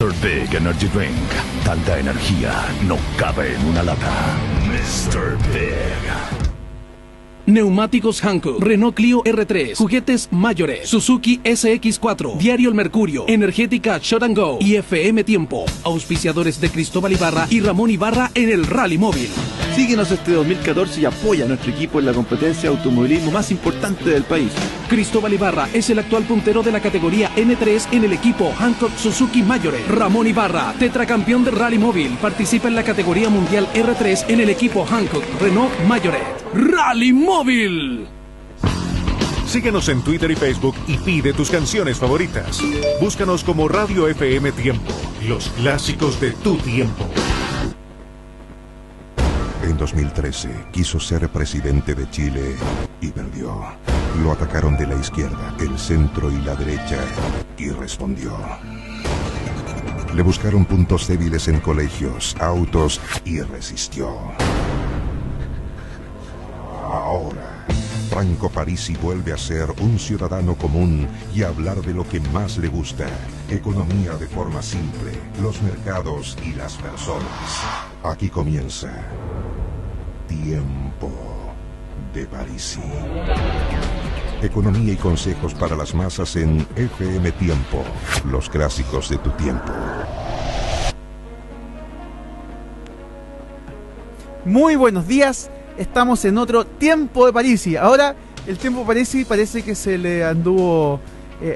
Mr. Big Energy Drink. Tanta energía no cabe en una lata. Mr. Big. Neumáticos Hankook, Renault Clio R3, juguetes mayores, Suzuki SX4, Diario El Mercurio, Energética Shot and Go y FM Tiempo. Auspiciadores de Cristóbal Ibarra y Ramón Ibarra en el Rally Móvil. Síguenos este 2014 y apoya a nuestro equipo en la competencia de automovilismo más importante del país. Cristóbal Ibarra es el actual puntero de la categoría N3 en el equipo Hankook Suzuki Mayores. Ramón Ibarra, tetracampeón de Rally Móvil, participa en la categoría mundial R3 en el equipo Hankook Renault Mayores. Rally Móvil. Síguenos en Twitter y Facebook y pide tus canciones favoritas. Búscanos como Radio FM Tiempo, los clásicos de tu tiempo. En 2013 quiso ser presidente de Chile y perdió. Lo atacaron de la izquierda, el centro y la derecha y respondió. Le buscaron puntos débiles en colegios, autos y resistió. Ahora, Franco Parisi vuelve a ser un ciudadano común y a hablar de lo que más le gusta. Economía de forma simple, los mercados y las personas. Aquí comienza Tiempo de Parisi. Economía y consejos para las masas en FM Tiempo, los clásicos de tu tiempo. Muy buenos días, estamos en otro Tiempo de Parisi. Ahora el Tiempo de Parisi parece que se le anduvo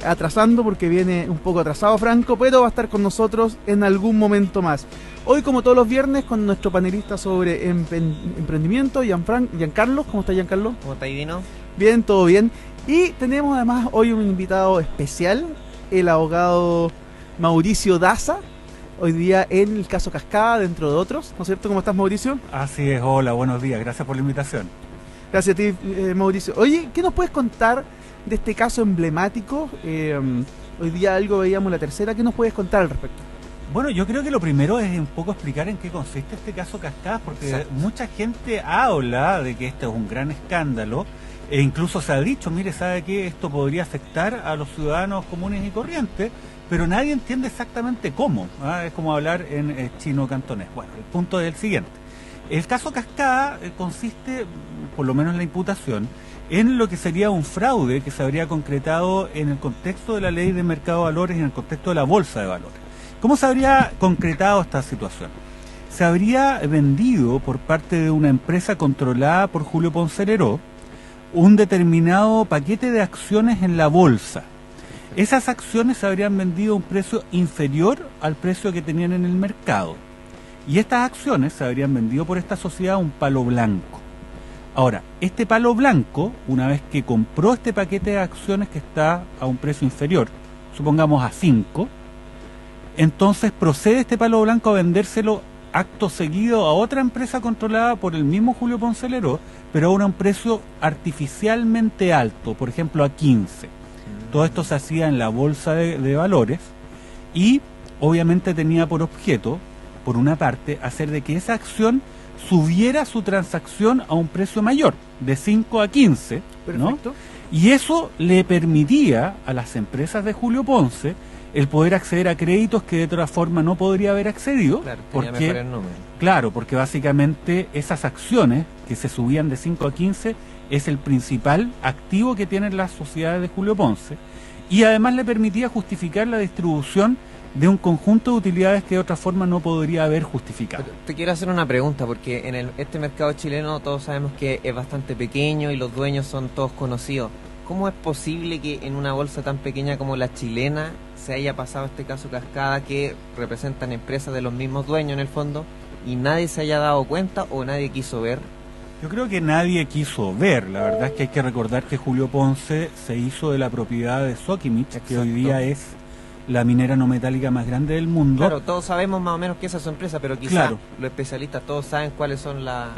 atrasando porque viene un poco atrasado Franco, pero va a estar con nosotros en algún momento más. Hoy, como todos los viernes, con nuestro panelista sobre emprendimiento, Giancarlo. ¿Cómo está, Giancarlo? ¿Cómo está, Divino? Bien, todo bien. Y tenemos además hoy un invitado especial, el abogado Mauricio Daza, hoy día en el caso Cascada, dentro de otros, ¿no es cierto? ¿Cómo estás, Mauricio? Así es, hola, buenos días, gracias por la invitación. Gracias a ti, Mauricio. Oye, ¿qué nos puedes contar de este caso emblemático? Hoy día algo veíamos la tercera, ¿qué nos puedes contar al respecto? Bueno, yo creo que lo primero es un poco explicar en qué consiste este caso Cascada, porque Exacto. Mucha gente habla de que este es un gran escándalo, e incluso se ha dicho, mire, ¿sabe qué? Esto podría afectar a los ciudadanos comunes y corrientes, pero nadie entiende exactamente cómo. Es como hablar en chino cantonés. Bueno, el punto es el siguiente. El caso Cascada consiste, por lo menos en la imputación, en lo que sería un fraude que se habría concretado en el contexto de la ley de mercado de valores y en el contexto de la bolsa de valores. ¿Cómo se habría concretado esta situación? Se habría vendido por parte de una empresa controlada por Julio Ponce Leró un determinado paquete de acciones en la bolsa. Esas acciones se habrían vendido a un precio inferior al precio que tenían en el mercado. Y estas acciones se habrían vendido por esta sociedad a un palo blanco. Ahora, este palo blanco, una vez que compró este paquete de acciones que está a un precio inferior, supongamos a 5, entonces procede este palo blanco a vendérselo acto seguido a otra empresa controlada por el mismo Julio Ponce Leró, pero a un precio artificialmente alto, por ejemplo a 15. Todo esto se hacía en la bolsa de valores y obviamente tenía por objeto, por una parte, hacer de que esa acción subiera su transacción a un precio mayor, de 5 a 15, ¿no? Perfecto. Y eso le permitía a las empresas de Julio Ponce el poder acceder a créditos que de otra forma no podría haber accedido. Claro, tenía mejores números. Claro, porque básicamente esas acciones que se subían de 5 a 15 es el principal activo que tienen las sociedades de Julio Ponce, y además le permitía justificar la distribución de un conjunto de utilidades que de otra forma no podría haber justificado. Pero te quiero hacer una pregunta, porque en este mercado chileno todos sabemos que es bastante pequeño y los dueños son todos conocidos. ¿Cómo es posible que en una bolsa tan pequeña como la chilena se haya pasado este caso Cascada, que representan empresas de los mismos dueños en el fondo, y nadie se haya dado cuenta o nadie quiso ver? Yo creo que nadie quiso ver. La verdad es que hay que recordar que Julio Ponce se hizo de la propiedad de Sokimich, que hoy día es la minera no metálica más grande del mundo. Claro, todos sabemos más o menos que esa es su empresa, pero quizás Claro. los especialistas todos saben cuáles son las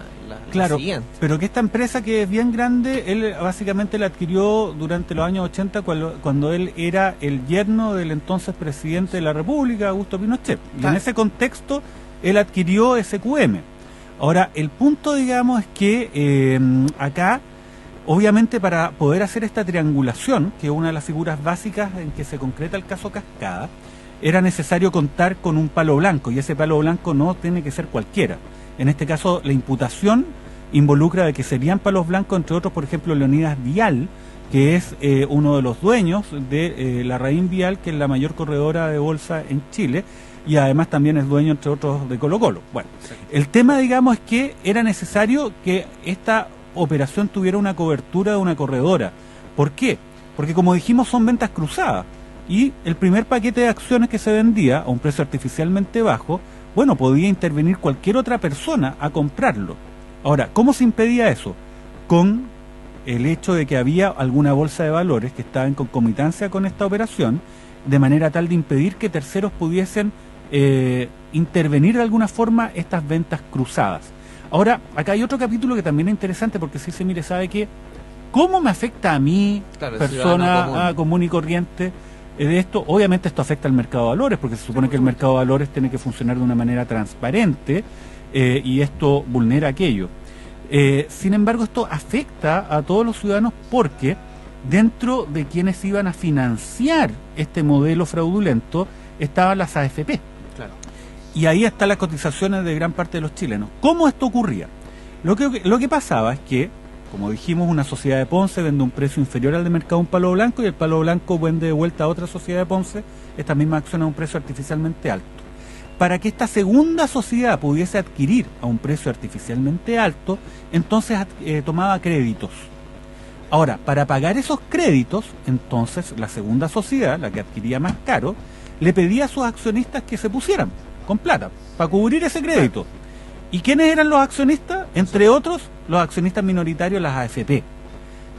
Claro, siguientes. pero que esta empresa, que es bien grande, él básicamente la adquirió durante los años 80 cuando él era el yerno del entonces presidente de la República, Augusto Pinochet. Y en ese contexto él adquirió SQM. Ahora, el punto, digamos, es que acá, obviamente, para poder hacer esta triangulación, que es una de las figuras básicas en que se concreta el caso Cascada, era necesario contar con un palo blanco, y ese palo blanco no tiene que ser cualquiera. En este caso, la imputación involucra de que serían palos blancos, entre otros, por ejemplo, Leonidas Vial, que es uno de los dueños de la Raín Vial, que es la mayor corredora de bolsa en Chile, y además también es dueño, entre otros, de Colo-Colo. Bueno, el tema, digamos, es que era necesario que esta operación tuviera una cobertura de una corredora. ¿Por qué? Porque, como dijimos, son ventas cruzadas, y el primer paquete de acciones que se vendía a un precio artificialmente bajo, bueno, podía intervenir cualquier otra persona a comprarlo. Ahora, ¿cómo se impedía eso? Con el hecho de que había alguna bolsa de valores que estaba en concomitancia con esta operación, de manera tal de impedir que terceros pudiesen intervenir de alguna forma estas ventas cruzadas. Ahora, acá hay otro capítulo que también es interesante, porque si se mire, sabe que ¿cómo me afecta a mí, claro, persona común y corriente, de esto? Obviamente esto afecta al mercado de valores, porque se supone que el mercado de valores tiene que funcionar de una manera transparente, y esto vulnera aquello. Sin embargo, esto afecta a todos los ciudadanos, porque dentro de quienes iban a financiar este modelo fraudulento estaban las AFP. Claro. Y ahí están las cotizaciones de gran parte de los chilenos. ¿Cómo esto ocurría? Lo que pasaba es que, como dijimos, una sociedad de Ponce vende un precio inferior al de mercado un palo blanco, y el palo blanco vende de vuelta a otra sociedad de Ponce esta misma acción a un precio artificialmente alto. Para que esta segunda sociedad pudiese adquirir a un precio artificialmente alto, entonces tomaba créditos. Ahora, para pagar esos créditos, entonces la segunda sociedad, la que adquiría más caro, le pedía a sus accionistas que se pusieran con plata para cubrir ese crédito. ¿Y quiénes eran los accionistas? Entre otros, los accionistas minoritarios, las AFP.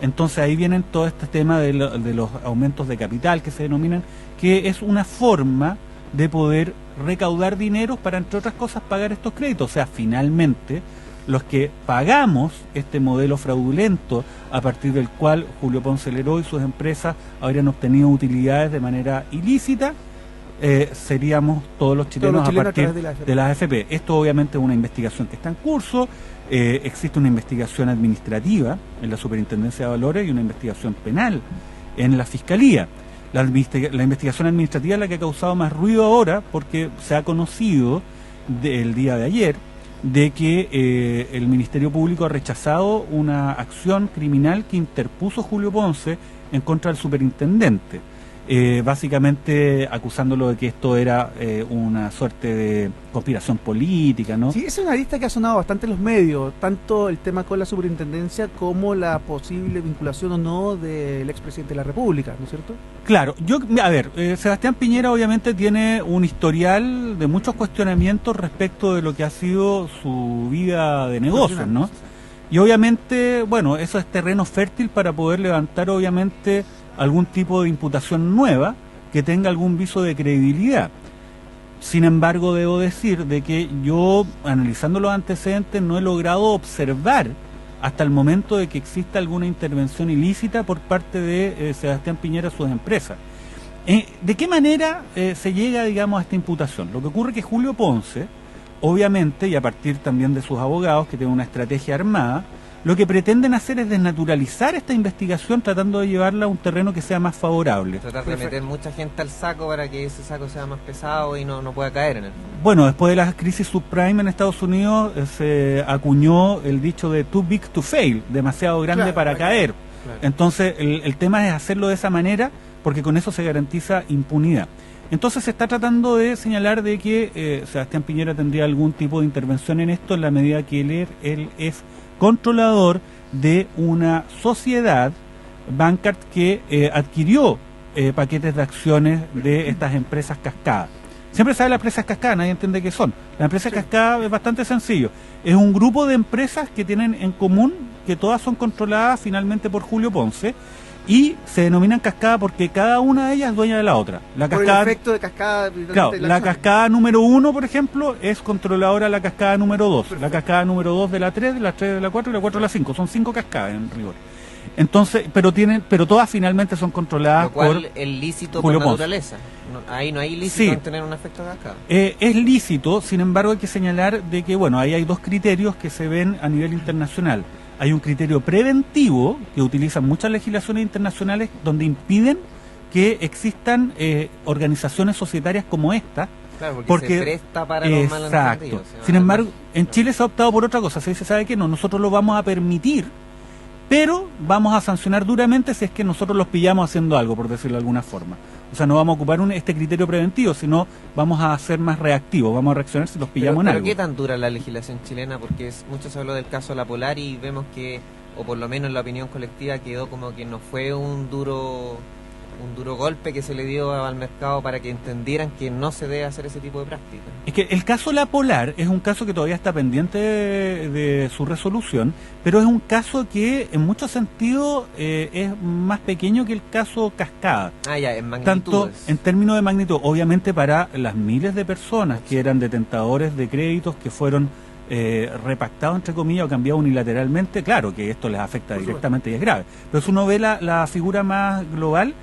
Entonces ahí vienen todo este tema de los aumentos de capital que se denominan, que es una forma de poder recaudar dinero para, entre otras cosas, pagar estos créditos. O sea, finalmente, los que pagamos este modelo fraudulento, a partir del cual Julio Ponce Leró y sus empresas habrían obtenido utilidades de manera ilícita, seríamos todos los chilenos a partir de las AFP. Esto obviamente es una investigación que está en curso. Existe una investigación administrativa en la Superintendencia de Valores y una investigación penal en la Fiscalía. La investigación administrativa es la que ha causado más ruido ahora, porque se ha conocido el día de ayer de que el Ministerio Público ha rechazado una acción criminal que interpuso Julio Ponce en contra del superintendente, básicamente acusándolo de que esto era una suerte de conspiración política, ¿no? Sí, es una lista que ha sonado bastante en los medios, tanto el tema con la superintendencia como la posible vinculación o no del expresidente de la República, ¿no es cierto? Claro, Sebastián Piñera obviamente tiene un historial de muchos cuestionamientos respecto de lo que ha sido su vida de negocios, ¿no? Y obviamente, bueno, eso es terreno fértil para poder levantar obviamente algún tipo de imputación nueva que tenga algún viso de credibilidad. Sin embargo, debo decir de que yo, analizando los antecedentes, no he logrado observar hasta el momento de que exista alguna intervención ilícita por parte de Sebastián Piñera a sus empresas. ¿De qué manera se llega, digamos, a esta imputación? Lo que ocurre es que Julio Ponce, obviamente, y a partir también de sus abogados, que tienen una estrategia armada, lo que pretenden hacer es desnaturalizar esta investigación, tratando de llevarla a un terreno que sea más favorable. Tratar de meter mucha gente al saco para que ese saco sea más pesado y no pueda caer en él. Bueno, después de la crisis subprime en Estados Unidos, se acuñó el dicho de too big to fail, demasiado grande para caer. Claro. Entonces, el tema es hacerlo de esa manera, porque con eso se garantiza impunidad. Entonces se está tratando de señalar de que Sebastián Piñera tendría algún tipo de intervención en esto, en la medida que él es controlador de una sociedad, Bancard, que adquirió paquetes de acciones de estas empresas cascadas. Siempre sabe las empresas cascadas, nadie entiende qué son. La empresa cascada es bastante sencillo. Es un grupo de empresas que tienen en común que todas son controladas finalmente por Julio Ponce, y se denominan cascada porque cada una de ellas es dueña de la otra. La cascada, por el efecto de cascada. Claro, la cascada número 1, por ejemplo, es controladora de la cascada número 2. Perfecto. La cascada número 2 de la 3, de la 3 de la 4 y la 4 de la 5. Son 5 cascadas en rigor. Entonces, pero todas finalmente son controladas por el lícito Julio por naturaleza. Ahí no hay lícito en tener un efecto cascada. Es lícito, sin embargo hay que señalar de que, bueno, ahí hay dos criterios que se ven a nivel internacional. Hay un criterio preventivo que utilizan muchas legislaciones internacionales donde impiden que existan organizaciones societarias como esta. Claro, porque se presta para los malentendidos. Sin embargo, en Chile se ha optado por otra cosa. Se dice, ¿sabe qué? No, nosotros lo vamos a permitir, pero vamos a sancionar duramente si es que nosotros los pillamos haciendo algo, por decirlo de alguna forma. O sea, no vamos a ocupar este criterio preventivo, sino vamos a ser más reactivos, vamos a reaccionar si los pillamos en algo. ¿Pero qué tan dura la legislación chilena? Porque mucho se habló del caso La Polar y vemos que, o por lo menos en la opinión colectiva, quedó como que no fue un duro golpe que se le dio al mercado para que entendieran que no se debe hacer ese tipo de prácticas. Es que el caso La Polar es un caso que todavía está pendiente de su resolución, pero es un caso que en muchos sentidos es más pequeño que el caso Cascada. En magnitud. Tanto en términos de magnitud, obviamente para las miles de personas que eran detentadores de créditos que fueron repactados, entre comillas, o cambiados unilateralmente, claro que esto les afecta directamente y es grave. Pero si uno ve la figura más global,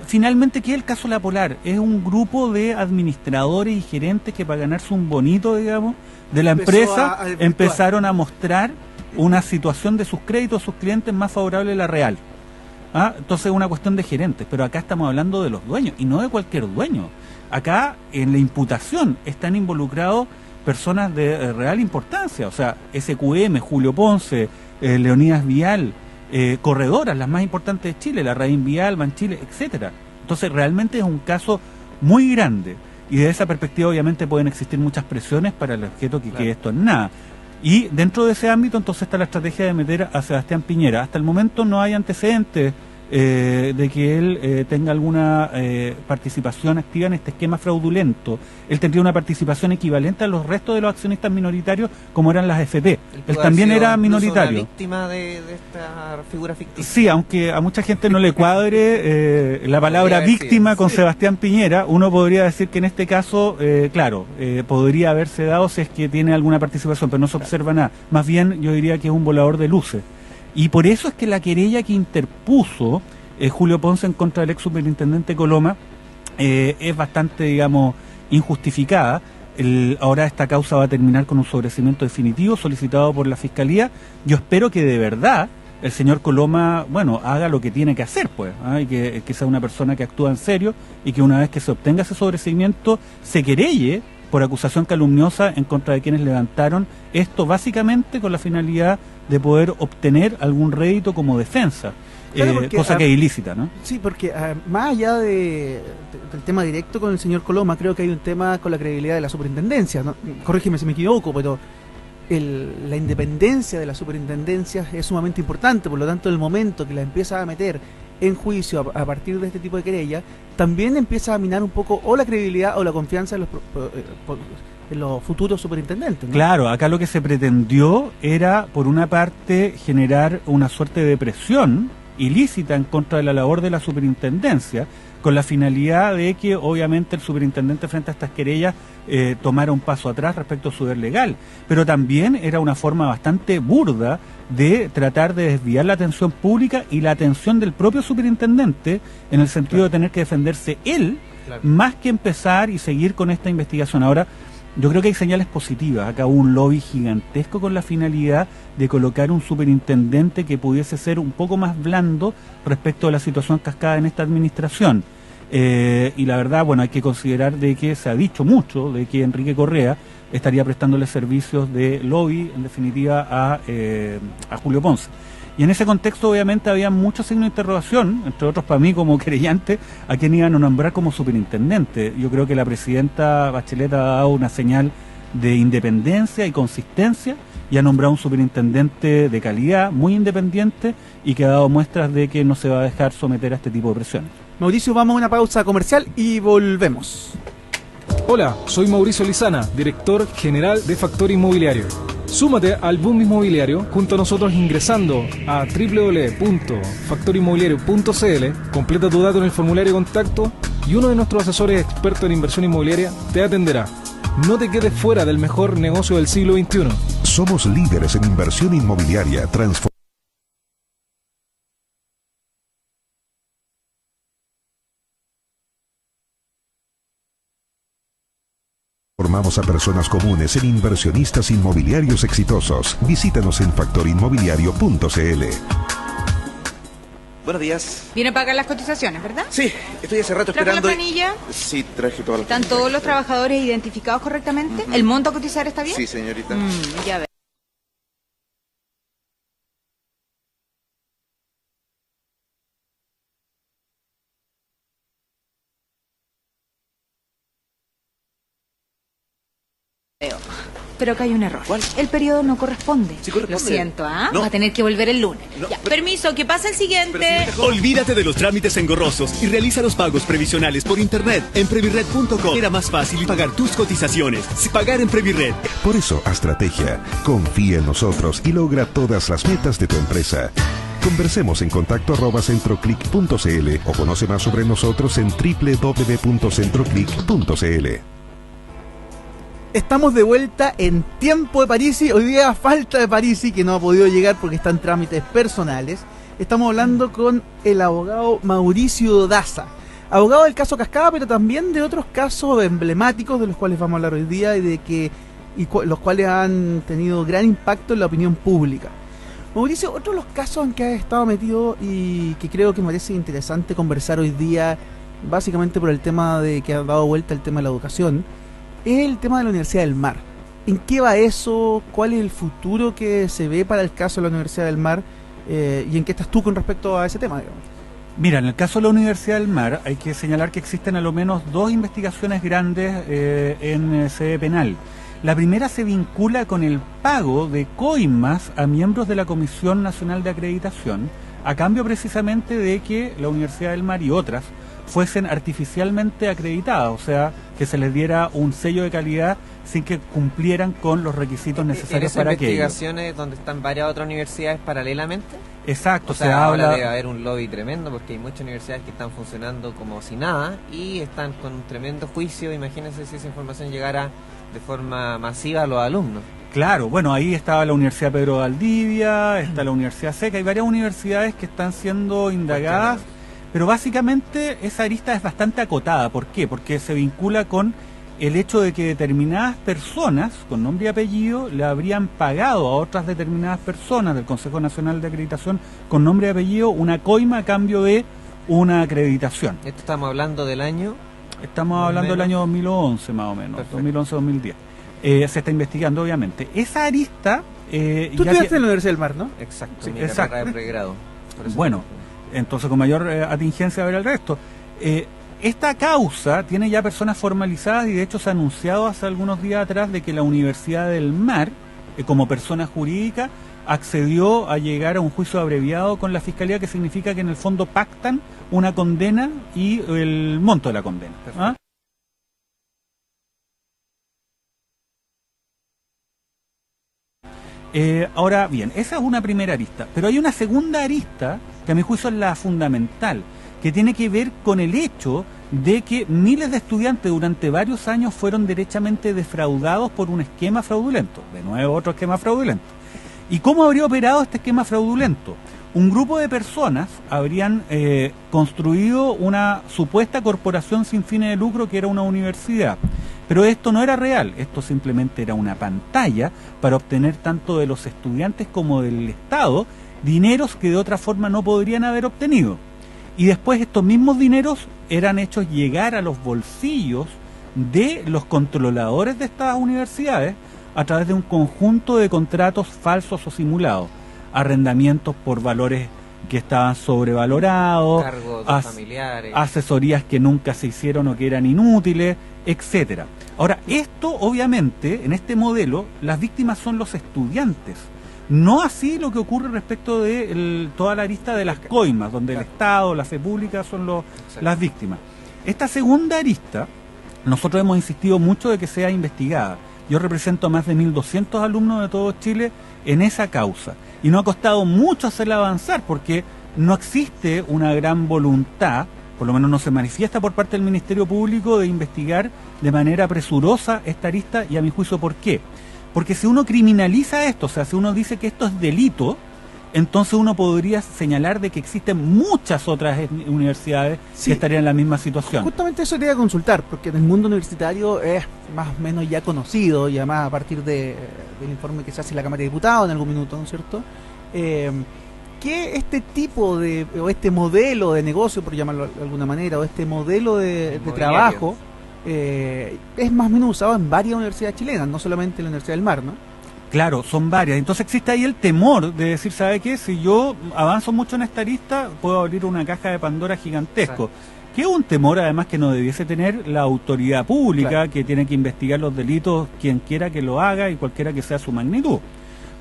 finalmente, ¿qué es el caso La Polar? Es un grupo de administradores y gerentes que para ganarse un bonito, digamos, de la empresa, empezaron a mostrar una situación de sus créditos, sus clientes más favorable a la real. Entonces es una cuestión de gerentes, pero acá estamos hablando de los dueños, y no de cualquier dueño. Acá en la imputación están involucrados personas de real importancia, o sea, SQM, Julio Ponce, Leonidas Vial, corredoras, las más importantes de Chile, la Raín Vial, Banchile, etcétera. Entonces realmente es un caso muy grande, y desde esa perspectiva obviamente pueden existir muchas presiones para el objeto que quede esto en nada. Y dentro de ese ámbito entonces está la estrategia de meter a Sebastián Piñera. Hasta el momento no hay antecedentes de que él tenga alguna participación activa en este esquema fraudulento. Él tendría una participación equivalente a los restos de los accionistas minoritarios como eran las FP. Él también era minoritario. Una víctima de esta figura ficticia. Sí, aunque a mucha gente no le cuadre la palabra víctima con Sebastián Piñera, uno podría decir que en este caso, podría haberse dado si es que tiene alguna participación, pero no se observa nada. Más bien yo diría que es un volador de luces. Y por eso es que la querella que interpuso Julio Ponce en contra del ex superintendente Coloma es bastante, digamos, injustificada. Ahora esta causa va a terminar con un sobreseimiento definitivo solicitado por la Fiscalía. Yo espero que de verdad el señor Coloma, haga lo que tiene que hacer, pues, y que sea una persona que actúa en serio, y que una vez que se obtenga ese sobreseimiento se querelle por acusación calumniosa en contra de quienes levantaron esto, básicamente con la finalidad de poder obtener algún rédito como defensa, cosa que es ilícita, ¿no? Sí, porque más allá del tema directo con el señor Coloma, creo que hay un tema con la credibilidad de la superintendencia, ¿no? Corrígeme si me equivoco, pero la independencia de la superintendencia es sumamente importante. Por lo tanto, el momento que la empieza a meter en juicio a partir de este tipo de querella, también empieza a minar un poco o la credibilidad o la confianza en los futuros superintendentes, ¿no? Claro, acá lo que se pretendió era, por una parte, generar una suerte de presión ilícita en contra de la labor de la superintendencia, con la finalidad de que obviamente el superintendente frente a estas querellas tomara un paso atrás respecto a su deber legal, pero también era una forma bastante burda de tratar de desviar la atención pública y la atención del propio superintendente, en el sentido de tener que defenderse él, más que empezar y seguir con esta investigación. Ahora, yo creo que hay señales positivas. Acá hubo un lobby gigantesco con la finalidad de colocar un superintendente que pudiese ser un poco más blando respecto a la situación cascada en esta administración. Y la verdad, hay que considerar de que se ha dicho mucho de que Enrique Correa estaría prestándole servicios de lobby, en definitiva, a Julio Ponce. Y en ese contexto, obviamente, había muchos signos de interrogación, entre otros para mí como querellante, a quien iban a nombrar como superintendente. Yo creo que la presidenta Bachelet ha dado una señal de independencia y consistencia, y ha nombrado un superintendente de calidad, muy independiente, y que ha dado muestras de que no se va a dejar someter a este tipo de presiones. Mauricio, vamos a una pausa comercial y volvemos. Hola, soy Mauricio Lizana, director general de Factor Inmobiliario. Súmate al boom inmobiliario junto a nosotros ingresando a www.factorinmobiliario.cl, completa tu dato en el formulario de contacto y uno de nuestros asesores expertos en inversión inmobiliaria te atenderá. No te quedes fuera del mejor negocio del siglo XXI. Somos líderes en inversión inmobiliaria. Formamos a personas comunes en inversionistas inmobiliarios exitosos. Visítanos en factorinmobiliario.cl. Buenos días. Viene a pagar las cotizaciones, ¿verdad? Sí, estoy hace rato ¿Trajo esperando. la planilla? Sí, traje todas las ¿Están todos los trabajadores identificados correctamente? ¿El monto a cotizar está bien? Sí, señorita. Ya ve. Pero acá hay un error. ¿Cuál? El periodo no corresponde. Sí corresponde. Lo siento, ¿ah? No. Va a tener que volver el lunes. No, Ya, pero- permiso, que pase el siguiente. Olvídate de los trámites engorrosos y realiza los pagos previsionales por internet en Previred.com. Era más fácil pagar tus cotizaciones. Pagar en Previred. Por eso, Astrategia, confía en nosotros y logra todas las metas de tu empresa. Conversemos en contacto@centroclick.cl o conoce más sobre nosotros en www.centroclick.cl. Estamos de vuelta en Tiempo de Parisi. Hoy día falta de Parisi, que no ha podido llegar porque está en trámites personales. Estamos hablando con el abogado Mauricio Daza, abogado del caso Cascada, pero también de otros casos emblemáticos de los cuales vamos a hablar hoy día los cuales han tenido gran impacto en la opinión pública. Mauricio, otro de los casos en que has estado metido y que creo que me parece interesante conversar hoy día, básicamente por el tema de que ha dado vuelta el tema de la educación, es el tema de la Universidad del Mar. ¿En qué va eso? ¿Cuál es el futuro que se ve para el caso de la Universidad del Mar? ¿Y en qué estás tú con respecto a ese tema, digamos? Mira, en el caso de la Universidad del Mar hay que señalar que existen a lo menos 2 investigaciones grandes en sede penal. La primera se vincula con el pago de coimas a miembros de la Comisión Nacional de Acreditación, a cambio precisamente de que la Universidad del Mar y otras fuesen artificialmente acreditadas, o sea, que se les diera un sello de calidad sin que cumplieran con los requisitos necesarios para aquello. ¿En esas investigaciones donde están varias otras universidades paralelamente? Exacto, O sea, se ahora habla... debe haber un lobby tremendo porque hay muchas universidades que están funcionando como si nada y están con un tremendo juicio. Imagínense si esa información llegara de forma masiva a los alumnos. Claro, bueno, ahí estaba la Universidad Pedro de Valdivia, está la Universidad Seca, hay varias universidades que están siendo indagadas, pero básicamente esa arista es bastante acotada. ¿Por qué? Porque se vincula con el hecho de que determinadas personas, con nombre y apellido, le habrían pagado a otras determinadas personas del Consejo Nacional de Acreditación, con nombre y apellido, una coima a cambio de una acreditación. ¿Esto estamos hablando del año? Estamos hablando del año 2011 más o menos, 2011-2010. Se está investigando, obviamente. Esa arista... Tú estudiaste en la Universidad del Mar, ¿no? Exacto, Sí, mi exacto. carrera de pregrado. Bueno, entonces con mayor atingencia a ver el resto. Esta causa tiene ya personas formalizadas y de hecho se ha anunciado hace algunos días atrás de que la Universidad del Mar, como persona jurídica, accedió a llegar a un juicio abreviado con la Fiscalía, que significa que en el fondo pactan una condena y el monto de la condena. ¿Ah? Ahora bien, esa es una primera arista, pero hay una segunda arista que a mi juicio es la fundamental, que tiene que ver con el hecho de que miles de estudiantes durante varios años fueron derechamente defraudados por un esquema fraudulento. De nuevo, otro esquema fraudulento. ¿Y cómo habría operado este esquema fraudulento? Un grupo de personas habrían construido una supuesta corporación sin fines de lucro que era una universidad. Pero esto no era real, esto simplemente era una pantalla para obtener tanto de los estudiantes como del Estado dineros que de otra forma no podrían haber obtenido. Y después estos mismos dineros eran hechos llegar a los bolsillos de los controladores de estas universidades a través de un conjunto de contratos falsos o simulados, arrendamientos por valores que estaban sobrevalorados, Cargos de familiares, asesorías que nunca se hicieron o que eran inútiles, etcétera. Ahora, esto obviamente, en este modelo, las víctimas son los estudiantes. No así lo que ocurre respecto de toda la arista de las coimas, donde el Estado, la fe pública son las víctimas. Esta segunda arista, nosotros hemos insistido mucho de que sea investigada. Yo represento a más de 1.200 alumnos de todo Chile en esa causa. Y no ha costado mucho hacerla avanzar, porque no existe una gran voluntad, por lo menos no se manifiesta por parte del Ministerio Público, de investigar de manera presurosa esta arista, y a mi juicio, ¿por qué? Porque si uno criminaliza esto, o sea, si uno dice que esto es delito, entonces uno podría señalar de que existen muchas otras universidades que estarían en la misma situación. Justamente eso quería consultar, porque en el mundo universitario es más o menos ya conocido, y además a partir del informe que se hace en la Cámara de Diputados en algún minuto, ¿no es cierto? qué este tipo o este modelo de negocio, por llamarlo de alguna manera, o este modelo de trabajo, es más o menos usado en varias universidades chilenas, no solamente en la Universidad del Mar, ¿no? Claro, son varias. Entonces existe ahí el temor de decir, ¿sabe qué? Si yo avanzo mucho en esta arista, puedo abrir una caja de Pandora gigantesco. Exacto. Que es un temor además que no debiese tener la autoridad pública, claro, que tiene que investigar los delitos quien quiera que lo haga y cualquiera que sea su magnitud.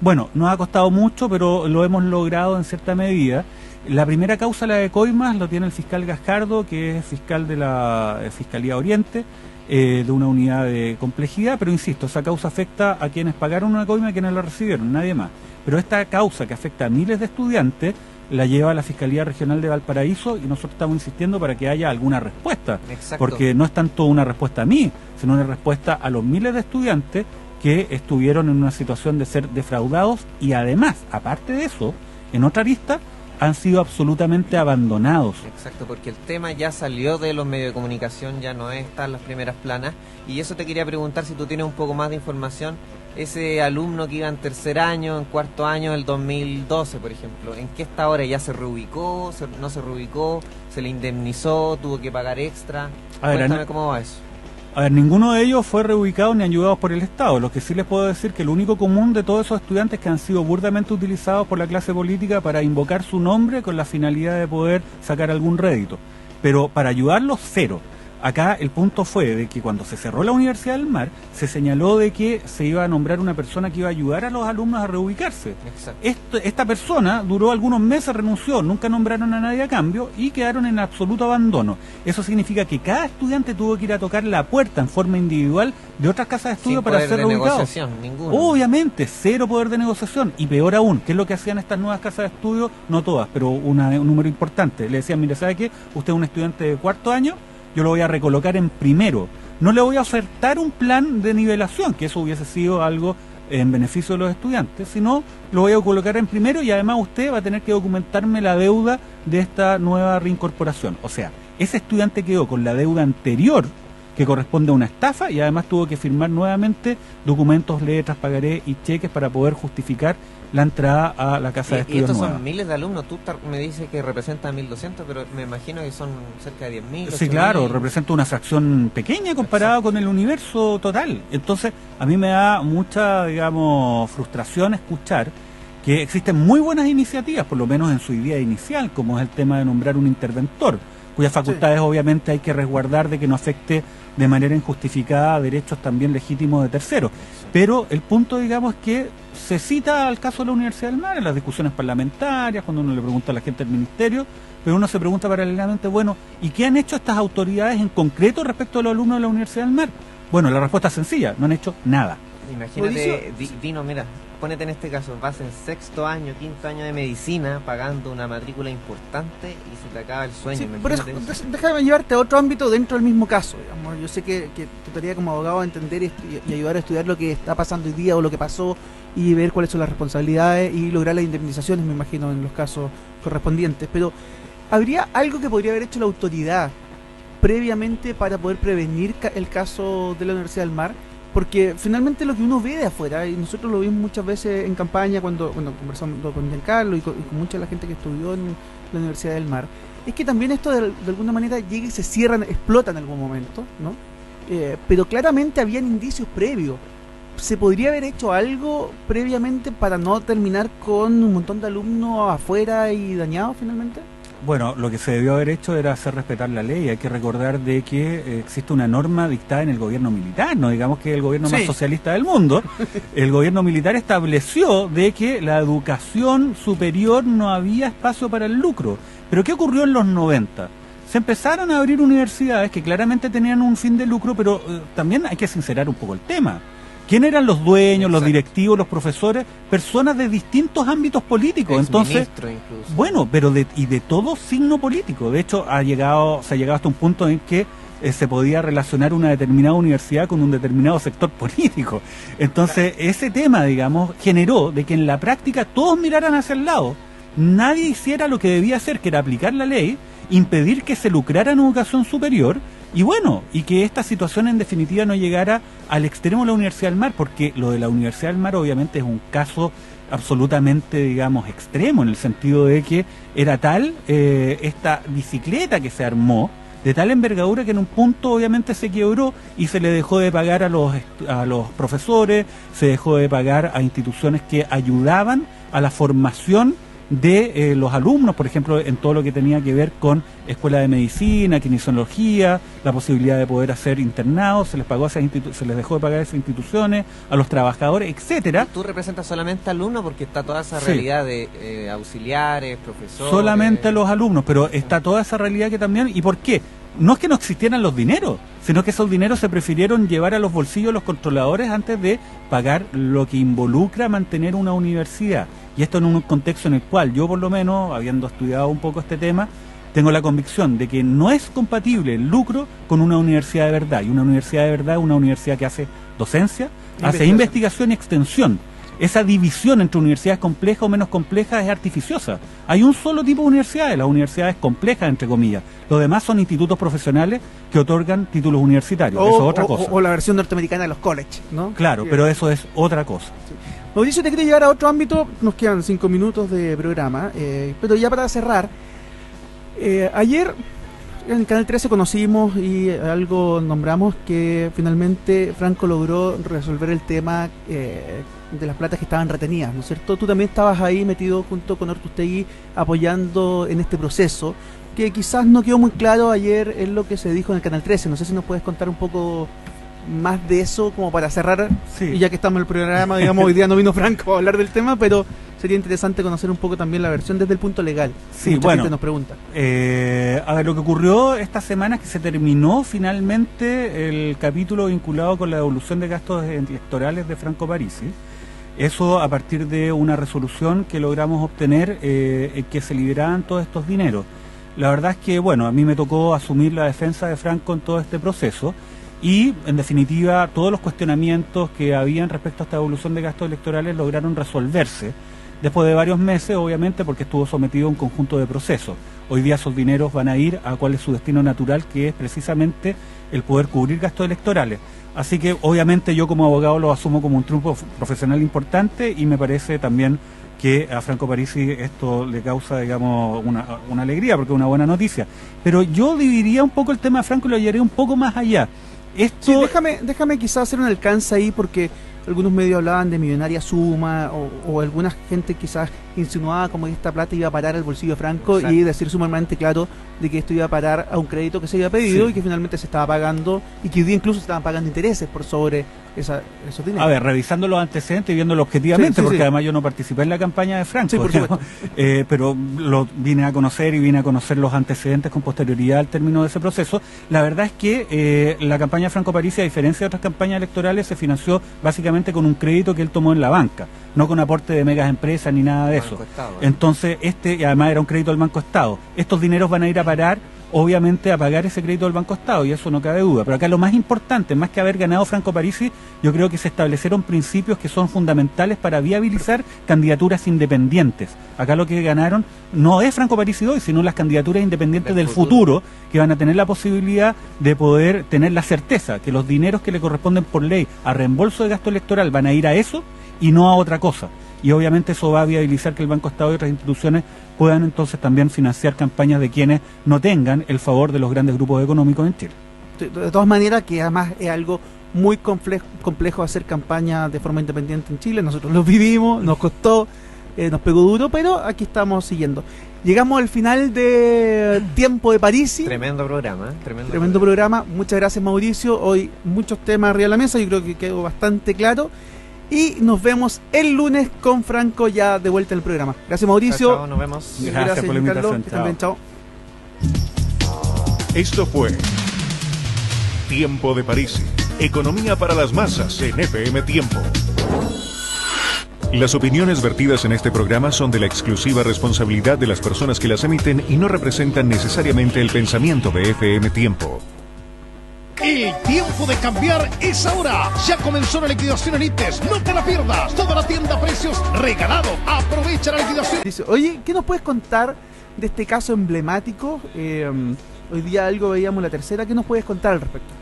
Bueno, nos ha costado mucho, pero lo hemos logrado en cierta medida. La primera causa, la de coimas, lo tiene el fiscal Gascardo, que es fiscal de la Fiscalía Oriente, de una unidad de complejidad, pero insisto, esa causa afecta a quienes pagaron una coima y a quienes la recibieron, nadie más. Pero esta causa que afecta a miles de estudiantes la lleva a la Fiscalía Regional de Valparaíso y nosotros estamos insistiendo para que haya alguna respuesta. Exacto. Porque no es tanto una respuesta a mí, sino una respuesta a los miles de estudiantes que estuvieron en una situación de ser defraudados y además, aparte de eso, en otra arista, han sido absolutamente abandonados. Exacto, porque el tema ya salió de los medios de comunicación, ya no está en las primeras planas, y eso te quería preguntar si tú tienes un poco más de información. Ese alumno que iba en tercer año, en cuarto año del 2012, por ejemplo, ¿en qué está ahora? ¿Ya se reubicó? ¿No se reubicó? ¿Se le indemnizó? ¿Tuvo que pagar extra? Cuéntame cómo va eso. A ver, ninguno de ellos fue reubicado ni ayudados por el Estado. Lo que sí les puedo decir que lo único común de todos esos estudiantes que han sido burdamente utilizados por la clase política para invocar su nombre con la finalidad de poder sacar algún rédito. Pero para ayudarlos, cero. Acá el punto fue de que cuando se cerró la Universidad del Mar, se señaló de que se iba a nombrar una persona que iba a ayudar a los alumnos a reubicarse. Esta persona duró algunos meses, renunció, nunca nombraron a nadie a cambio y quedaron en absoluto abandono. Eso significa que cada estudiante tuvo que ir a tocar la puerta en forma individual de otras casas de estudio para ser reubicados. Obviamente, cero poder de negociación. Y peor aún, ¿qué es lo que hacían estas nuevas casas de estudio? No todas, pero un número importante. Le decían, mire, ¿sabe qué? Usted es un estudiante de cuarto año, yo lo voy a recolocar en primero. No le voy a ofertar un plan de nivelación, que eso hubiese sido algo en beneficio de los estudiantes, sino lo voy a colocar en primero y además usted va a tener que documentarme la deuda de esta nueva reincorporación. O sea, ese estudiante quedó con la deuda anterior, que corresponde a una estafa, y además tuvo que firmar nuevamente documentos, letras, pagaré y cheques para poder justificar la entrada a la casa de estudios. Y estos nueva. Son miles de alumnos. Tú me dices que representa 1.200, pero me imagino que son cerca de 10.000. Sí, claro, representa una fracción pequeña comparada con el universo total. Entonces, a mí me da mucha, digamos, frustración escuchar que existen muy buenas iniciativas, por lo menos en su idea inicial, como es el tema de nombrar un interventor, cuyas facultades obviamente hay que resguardar de que no afecte de manera injustificada derechos también legítimos de terceros. Pero el punto, digamos, es que se cita al caso de la Universidad del Mar en las discusiones parlamentarias, cuando uno le pregunta a la gente del ministerio, pero uno se pregunta paralelamente, bueno, ¿y qué han hecho estas autoridades en concreto respecto a los alumnos de la Universidad del Mar? Bueno, la respuesta es sencilla, no han hecho nada. Imagínate, Dino, mira, ponete en este caso, vas en sexto año, quinto año de medicina, pagando una matrícula importante y se te acaba el sueño. Sí, por eso, déjame llevarte a otro ámbito dentro del mismo caso. Digamos. Yo sé que tu tarea como abogado es entender y ayudar a estudiar lo que está pasando hoy día o lo que pasó y ver cuáles son las responsabilidades y lograr las indemnizaciones, me imagino, en los casos correspondientes. Pero, ¿habría algo que podría haber hecho la autoridad previamente para poder prevenir el caso de la Universidad del Mar? Porque finalmente lo que uno ve de afuera, y nosotros lo vimos muchas veces en campaña cuando conversamos con Giancarlo y con mucha de la gente que estudió en la Universidad del Mar, es que también esto de alguna manera llega y se cierra, explota en algún momento, ¿no? Pero claramente habían indicios previos. ¿Se podría haber hecho algo previamente para no terminar con un montón de alumnos afuera y dañados finalmente? Bueno, lo que se debió haber hecho era hacer respetar la ley. Hay que recordar de que existe una norma dictada en el gobierno militar, no digamos que es el gobierno más socialista del mundo. El gobierno militar estableció de que la educación superior no había espacio para el lucro. Pero ¿qué ocurrió en los 90? Se empezaron a abrir universidades que claramente tenían un fin de lucro, pero también hay que sincerar un poco el tema. ¿Quién eran los dueños, los directivos, los profesores? Personas de distintos ámbitos políticos. Entonces, bueno, pero de todo signo político. De hecho, se ha llegado hasta un punto en que se podía relacionar una determinada universidad con un determinado sector político. Entonces, ese tema, digamos, generó de que en la práctica todos miraran hacia el lado. Nadie hiciera lo que debía hacer, que era aplicar la ley, impedir que se lucrara en educación superior, Y bueno, y que esta situación en definitiva no llegara al extremo de la Universidad del Mar, porque lo de la Universidad del Mar obviamente es un caso absolutamente, digamos, extremo, en el sentido de que era tal esta bicicleta que se armó, de tal envergadura que en un punto obviamente se quebró y se le dejó de pagar a los profesores, se dejó de pagar a instituciones que ayudaban a la formación de los alumnos, por ejemplo, en todo lo que tenía que ver con escuela de medicina, kinesiología, la posibilidad de poder hacer internados, se les pagó se les dejó de pagar a esas instituciones, a los trabajadores, etcétera. ¿Tú representas solamente alumnos porque está toda esa realidad de auxiliares, profesores? Solamente a los alumnos, pero está toda esa realidad que también, ¿y por qué? No es que no existieran los dineros, sino que esos dineros se prefirieron llevar a los bolsillos de los controladores antes de pagar lo que involucra mantener una universidad. Y esto en un contexto en el cual yo, por lo menos, habiendo estudiado un poco este tema, tengo la convicción de que no es compatible el lucro con una universidad de verdad. Y una universidad de verdad es una universidad que hace docencia, hace investigación y extensión. Esa división entre universidades complejas o menos complejas es artificiosa. Hay un solo tipo de universidades, las universidades complejas, entre comillas. Los demás son institutos profesionales que otorgan títulos universitarios. Eso es otra cosa. O la versión norteamericana de los colleges, ¿no? Claro, pero eso es otra cosa. Sí. Mauricio, te quería llevar a otro ámbito, nos quedan 5 minutos de programa, pero ya para cerrar, ayer en el Canal 13 conocimos y algo nombramos que finalmente Franco logró resolver el tema de las platas que estaban retenidas, ¿no es cierto? Tú también estabas ahí metido junto con Ortustegui apoyando en este proceso, que quizás no quedó muy claro ayer en lo que se dijo en el Canal 13, no sé si nos puedes contar un poco más de eso como para cerrar, y ya que estamos en el programa, digamos, hoy día no vino Franco a hablar del tema, pero sería interesante conocer un poco también la versión desde el punto legal. Sí, mucha bueno, gente nos pregunta. A ver, lo que ocurrió esta semana es que se terminó finalmente el capítulo vinculado con la devolución de gastos electorales de Franco Parisi. Eso a partir de una resolución que logramos obtener, que se liberaban todos estos dineros. La verdad es que, bueno, a mí me tocó asumir la defensa de Franco en todo este proceso. Y, en definitiva, todos los cuestionamientos que habían respecto a esta devolución de gastos electorales lograron resolverse después de varios meses, obviamente, porque estuvo sometido a un conjunto de procesos. Hoy día esos dineros van a ir a cuál es su destino natural, que es precisamente el poder cubrir gastos electorales. Así que, obviamente, yo como abogado lo asumo como un triunfo profesional importante y me parece también que a Franco Parisi esto le causa, digamos, una alegría, porque es una buena noticia. Pero yo dividiría un poco el tema de Franco y lo llevaría un poco más allá. Sí, déjame quizás hacer un alcance ahí, porque algunos medios hablaban de millonaria suma o alguna gente quizás insinuaba como que esta plata iba a parar al bolsillo de Franco. Exacto. Y decir sumamente claro de que esto iba a parar a un crédito que se había pedido y que finalmente se estaba pagando y que hoy día incluso se estaban pagando intereses por sobre esos dineros. A ver, revisando los antecedentes y viéndolo objetivamente, porque además yo no participé en la campaña de Franco, pero lo vine a conocer los antecedentes con posterioridad al término de ese proceso. La verdad es que la campaña de Franco Parisi, a diferencia de otras campañas electorales, se financió básicamente con un crédito que él tomó en la banca, no con aporte de megas empresas ni nada de eso. Entonces, y además era un crédito del Banco Estado. Estos dineros van a ir a parar, obviamente, a pagar ese crédito del Banco Estado, y eso no cabe duda. Pero acá lo más importante, más que haber ganado Franco Parisi, yo creo que se establecieron principios que son fundamentales para viabilizar candidaturas independientes. Acá lo que ganaron no es Franco Parisi hoy, sino las candidaturas independientes del futuro, que van a tener la posibilidad de poder tener la certeza que los dineros que le corresponden por ley a reembolso de gasto electoral van a ir a eso y no a otra cosa. Y obviamente eso va a viabilizar que el Banco Estado y otras instituciones puedan entonces también financiar campañas de quienes no tengan el favor de los grandes grupos económicos en Chile. De todas maneras, que además es algo muy complejo hacer campaña de forma independiente en Chile. Nosotros lo vivimos, nos costó, nos pegó duro, pero aquí estamos siguiendo. Llegamos al final de Tiempo de Parisi. Tremendo programa, Tremendo programa. Muchas gracias, Mauricio. Hoy muchos temas arriba de la mesa, yo creo que quedó bastante claro. Y nos vemos el lunes con Franco ya de vuelta en el programa. Gracias, Mauricio. Chao, nos vemos. Gracias por la invitación. Chao. Esto fue Tiempo de Parisi. Economía para las masas en FM Tiempo. Las opiniones vertidas en este programa son de la exclusiva responsabilidad de las personas que las emiten y no representan necesariamente el pensamiento de FM Tiempo. El tiempo de cambiar es ahora. Ya comenzó la liquidación en ITES. No te la pierdas. Toda la tienda a precios regalado. Aprovecha la liquidación. Dice, oye, ¿qué nos puedes contar de este caso emblemático Hoy día algo veíamos la tercera. ¿Qué nos puedes contar al respecto?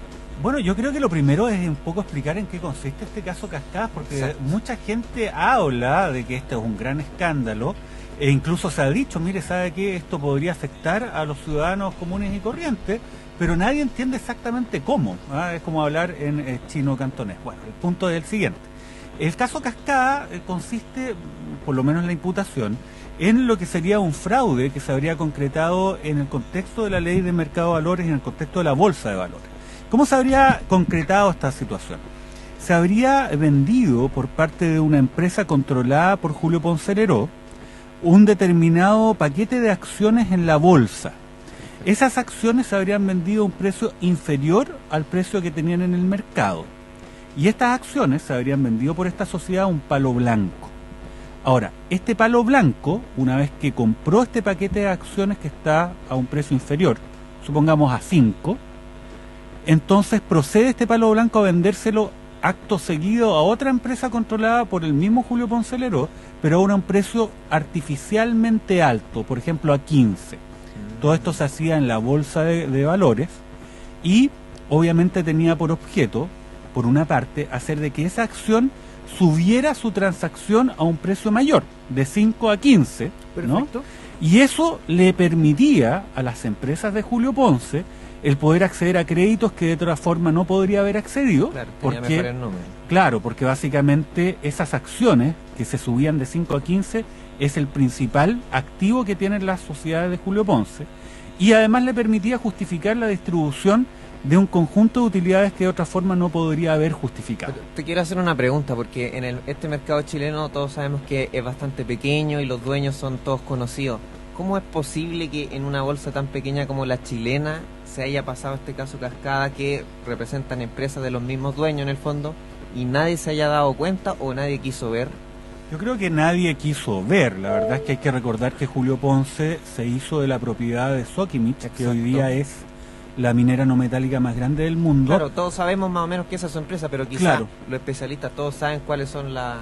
Bueno, yo creo que lo primero es un poco explicar en qué consiste este caso Cascadas, porque Exacto. mucha gente habla de que este es un gran escándalo, e incluso se ha dicho, mire, ¿sabe qué? Esto podría afectar a los ciudadanos comunes y corrientes, pero nadie entiende exactamente cómo. Es como hablar en chino cantonés. Bueno, el punto es el siguiente. El caso Cascada consiste, por lo menos en la imputación, en lo que sería un fraude que se habría concretado en el contexto de la ley de mercado de valores y en el contexto de la bolsa de valores. ¿Cómo se habría concretado esta situación? Se habría vendido por parte de una empresa controlada por Julio Ponce Leró un determinado paquete de acciones en la bolsa. Esas acciones se habrían vendido a un precio inferior al precio que tenían en el mercado. Y estas acciones se habrían vendido por esta sociedad a un palo blanco. Ahora, este palo blanco, una vez que compró este paquete de acciones que está a un precio inferior, supongamos a 5, entonces procede este palo blanco a vendérselo acto seguido a otra empresa controlada por el mismo Julio Ponce Leró, pero ahora a un precio artificialmente alto, por ejemplo a 15. Todo esto se hacía en la bolsa de valores y obviamente tenía por objeto, por una parte, hacer de que esa acción subiera su transacción a un precio mayor, de 5 a 15, ¿no? Perfecto. Y eso le permitía a las empresas de Julio Ponce el poder acceder a créditos que de otra forma no podría haber accedido, Claro, tenía mejores números. claro, porque básicamente esas acciones que se subían de 5 a 15 es el principal activo que tienen las sociedades de Julio Ponce, y además le permitía justificar la distribución de un conjunto de utilidades que de otra forma no podría haber justificado. Pero te quiero hacer una pregunta, porque en este mercado chileno todos sabemos que es bastante pequeño y los dueños son todos conocidos. ¿Cómo es posible que en una bolsa tan pequeña como la chilena se haya pasado este caso Cascada, que representan empresas de los mismos dueños en el fondo, y nadie se haya dado cuenta o nadie quiso ver? Yo creo que nadie quiso ver. La verdad es que hay que recordar que Julio Ponce se hizo de la propiedad de Sokimich, que hoy día es la minera no metálica más grande del mundo. Claro, todos sabemos más o menos que esa es su empresa, pero quizás Claro. los especialistas todos saben cuáles son las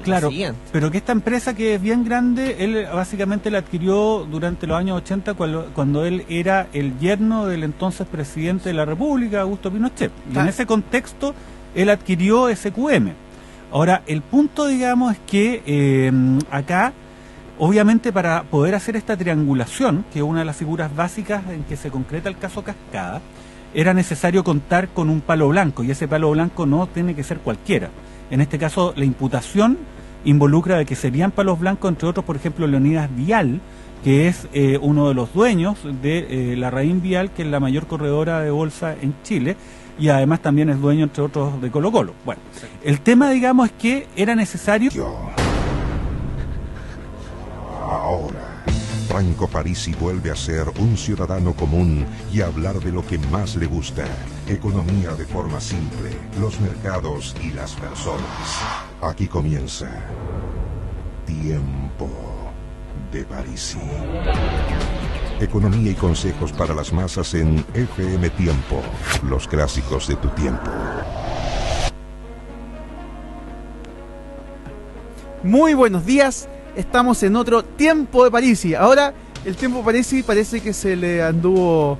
Claro, siguientes. pero que esta empresa, que es bien grande, él básicamente la adquirió durante los años 80 cuando él era el yerno del entonces presidente de la República, Augusto Pinochet. Y en ese contexto él adquirió SQM. Ahora, el punto, digamos, es que acá, obviamente, para poder hacer esta triangulación, que es una de las figuras básicas en que se concreta el caso Cascada, era necesario contar con un palo blanco, y ese palo blanco no tiene que ser cualquiera. En este caso, la imputación involucra de que serían palos blancos, entre otros, por ejemplo, Leonidas Vial, que es uno de los dueños de Larraín Vial, que es la mayor corredora de bolsa en Chile, y además también es dueño, entre otros, de Colo Colo. Bueno, el tema, digamos, es que era necesario... Ahora, Franco Parisi vuelve a ser un ciudadano común y a hablar de lo que más le gusta: economía de forma simple, los mercados y las personas. Aquí comienza Tiempo de Parisi. Economía y consejos para las masas en FM Tiempo, los clásicos de tu tiempo. Muy buenos días, estamos en otro Tiempo de Parisi. Ahora el Tiempo de Parisi parece que se le anduvo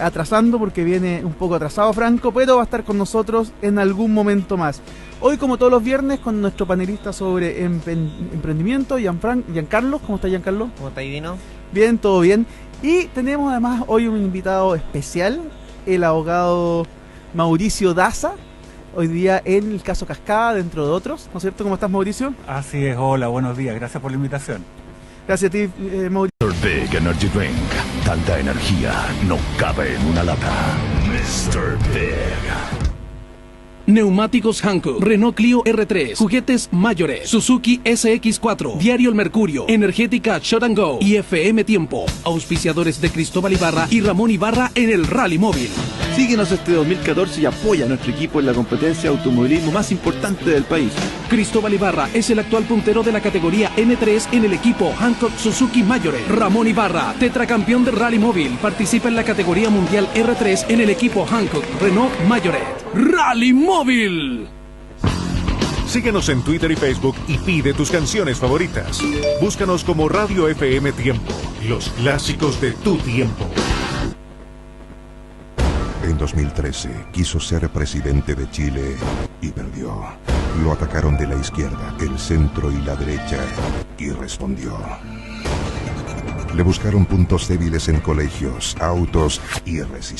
atrasando porque viene un poco atrasado Franco, pero va a estar con nosotros en algún momento más. Hoy, como todos los viernes, con nuestro panelista sobre emprendimiento, Giancarlo. ¿Cómo está, Giancarlo? ¿Cómo está, Divino? Bien, todo bien. Y tenemos además hoy un invitado especial, el abogado Mauricio Daza, hoy día en el caso Cascada, dentro de otros, ¿no es cierto? ¿Cómo estás, Mauricio? Así es, hola, buenos días, gracias por la invitación. Gracias a ti, Mauricio. Mr. Big Energy Drink. Tanta energía no cabe en una lata. Mr. Big. Neumáticos Hankook, Renault Clio R3, juguetes mayores, Suzuki SX4, Diario El Mercurio, Energética Shot and Go y FM Tiempo, auspiciadores de Cristóbal Ibarra y Ramón Ibarra en el Rally Móvil. Síguenos este 2014 y apoya a nuestro equipo en la competencia de automovilismo más importante del país. Cristóbal Ibarra es el actual puntero de la categoría N3 en el equipo Hankook Suzuki Mayores. Ramón Ibarra, tetracampeón del Rally Móvil, participa en la categoría mundial R3 en el equipo Hankook Renault Mayores. ¡Rally Móvil! Síguenos en Twitter y Facebook y pide tus canciones favoritas. Búscanos como Radio FM Tiempo, los clásicos de tu tiempo. En 2013 quiso ser presidente de Chile y perdió. Lo atacaron de la izquierda, el centro y la derecha y respondió. Le buscaron puntos débiles en colegios, autos y resistencia.